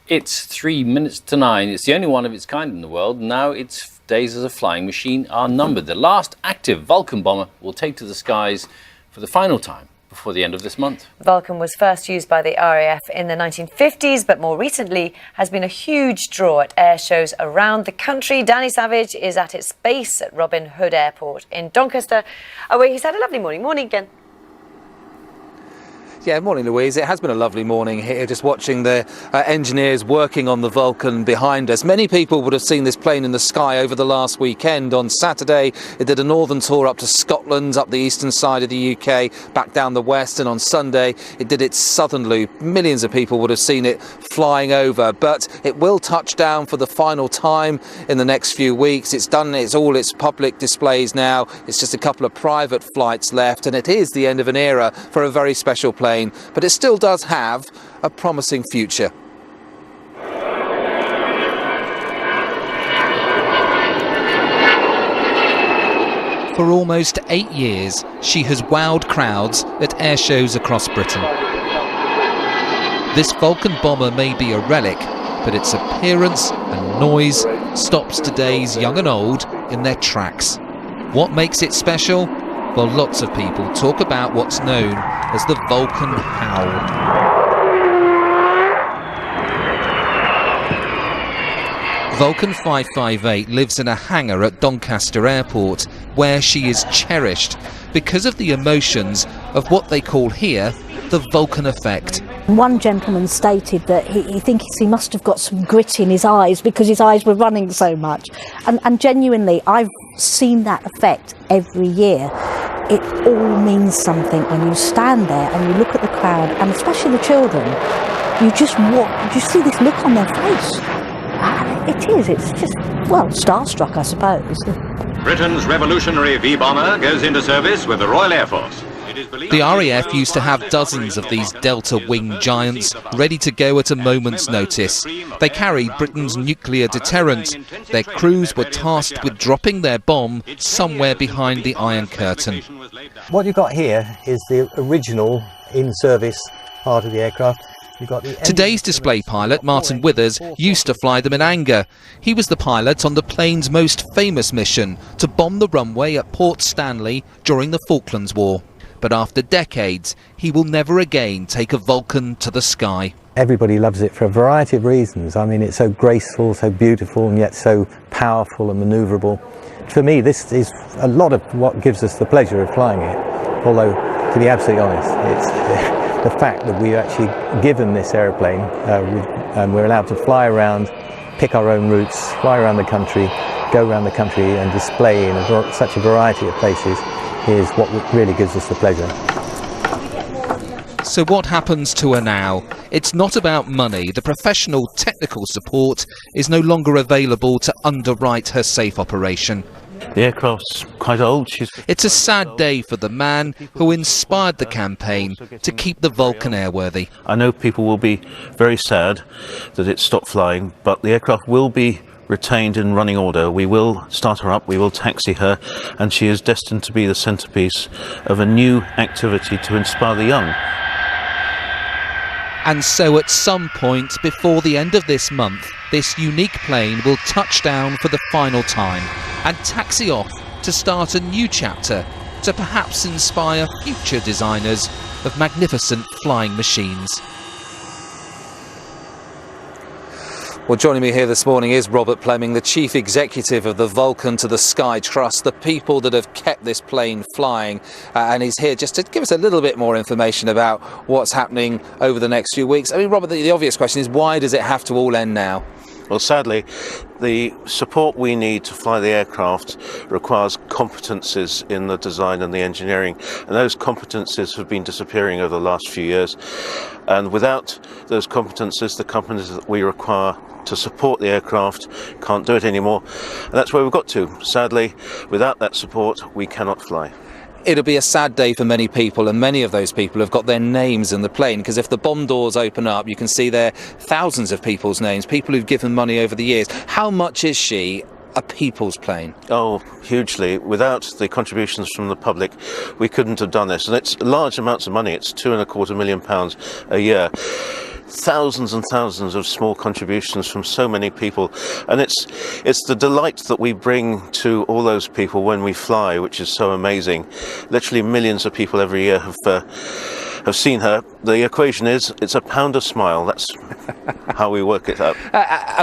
It's 3 minutes to 9. It's the only one of its kind in the world. Now its days as a flying machine are numbered. The last active Vulcan bomber will take to the skies for the final time before the end of this month. Vulcan was first used by the RAF in the 1950s, but more recently has been a huge draw at air shows around the country. Danny Savage is at its base at Robin Hood Airport in Doncaster, where he's had a lovely morning. Morning again. Yeah, morning Louise. It has been a lovely morning here, just watching the engineers working on the Vulcan behind us. Many people would have seen this plane in the sky over the last weekend. On Saturday, it did a northern tour up to Scotland, up the eastern side of the UK, back down the west, and on Sunday, it did its southern loop. Millions of people would have seen it flying over, but it will touch down for the final time in the next few weeks. It's all its public displays now. It's just a couple of private flights left, and it is the end of an era for a very special plane. But it still does have a promising future. For almost 8 years, she has wowed crowds at air shows across Britain. This Vulcan bomber may be a relic, but its appearance and noise stops today's young and old in their tracks. What makes it special? Well, lots of people talk about what's known as the Vulcan howl. Vulcan 558 lives in a hangar at Doncaster Airport, where she is cherished because of the emotions of what they call here the Vulcan effect. One gentleman stated that he thinks he must have got some grit in his eyes because his eyes were running so much. And genuinely, I've seen that effect every year. It all means something when you stand there and you look at the crowd, and especially the children. You see this look on their face. And it's just, well, starstruck, I suppose. Britain's revolutionary V-bomber goes into service with the Royal Air Force. The RAF used to have dozens of these Delta wing giants ready to go at a moment's notice. They carried Britain's nuclear deterrent. Their crews were tasked with dropping their bomb somewhere behind the Iron Curtain. What you've got here is the original in-service part of the aircraft. Today's display pilot, Martin Withers, used to fly them in anger. He was the pilot on the plane's most famous mission, to bomb the runway at Port Stanley during the Falklands War. But after decades, he will never again take a Vulcan to the sky. Everybody loves it for a variety of reasons. I mean, it's so graceful, so beautiful, and yet so powerful and manoeuvrable. For me, this is a lot of what gives us the pleasure of flying it. Although, to be absolutely honest, it's the fact that we're actually given this aeroplane, and we're allowed to fly around, pick our own routes, fly around the country, go around the country and display in such a variety of places is what really gives us the pleasure. So what happens to her now? It's not about money. The professional technical support is no longer available to underwrite her safe operation. The aircraft's quite old. It's a sad day for the man who inspired the campaign to keep the Vulcan airworthy. I know people will be very sad that it stopped flying, but the aircraft will be retained in running order. We will start her up, we will taxi her, and she is destined to be the centrepiece of a new activity to inspire the young. And so at some point before the end of this month, this unique plane will touch down for the final time and taxi off to start a new chapter to perhaps inspire future designers of magnificent flying machines. Well, joining me here this morning is Robert Plemming, the Chief Executive of the Vulcan to the Sky Trust, the people that have kept this plane flying. And he's here just to give us a little bit more information about what's happening over the next few weeks. I mean, Robert, the obvious question is, why does it have to all end now? Well, sadly, the support we need to fly the aircraft requires competences in the design and the engineering, and those competences have been disappearing over the last few years. And without those competences, the companies that we require to support the aircraft can't do it anymore. And that's where we've got to. Sadly, without that support, we cannot fly. It'll be a sad day for many people, and many of those people have got their names in the plane, because if the bomb doors open up, you can see there thousands of people's names, people who've given money over the years. How much is she a people's plane? Oh, hugely. Without the contributions from the public, we couldn't have done this. And it's large amounts of money. It's £2.25 million a year. thousands and thousands of small contributions from so many people, and it's the delight that we bring to all those people when we fly, which is so amazing. Literally millions of people every year have seen her. The equation is, it's a pound a smile. That's how we work it out.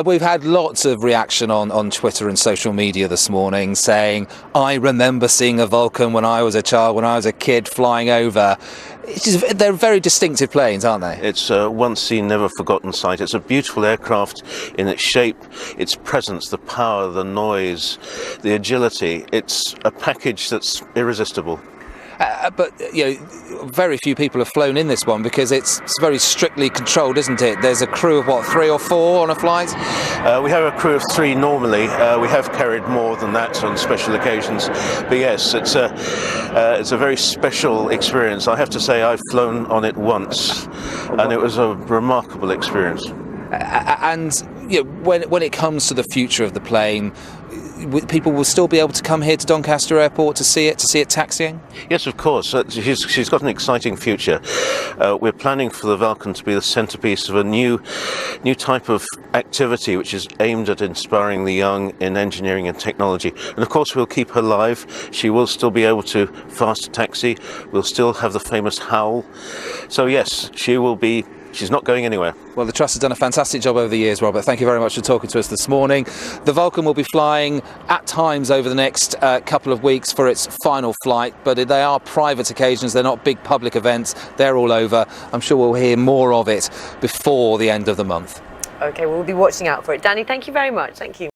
We've had lots of reaction on Twitter and social media this morning saying, I remember seeing a Vulcan when I was a child, when I was a kid flying over. They're very distinctive planes, aren't they? It's a once seen, never forgotten sight. It's a beautiful aircraft in its shape, its presence, the power, the noise, the agility. It's a package that's irresistible. But very few people have flown in this one because it's very strictly controlled, isn't it? There's a crew of what, 3 or 4 on a flight? We have a crew of 3 normally. We have carried more than that on special occasions. But yes, it's a very special experience. I have to say I've flown on it once, and it was a remarkable experience. And when it comes to the future of the plane, people will still be able to come here to Doncaster Airport to see it taxiing? Yes, of course. She's got an exciting future. We're planning for the Vulcan to be the centrepiece of a new type of activity which is aimed at inspiring the young in engineering and technology. And of course we'll keep her live. She will still be able to fast taxi. We'll still have the famous howl. So yes, she's not going anywhere. Well, the Trust has done a fantastic job over the years, Robert. Thank you very much for talking to us this morning. The Vulcan will be flying at times over the next couple of weeks for its final flight, but they are private occasions. They're not big public events. They're all over. I'm sure we'll hear more of it before the end of the month. OK, we'll be watching out for it. Danny, thank you very much. Thank you.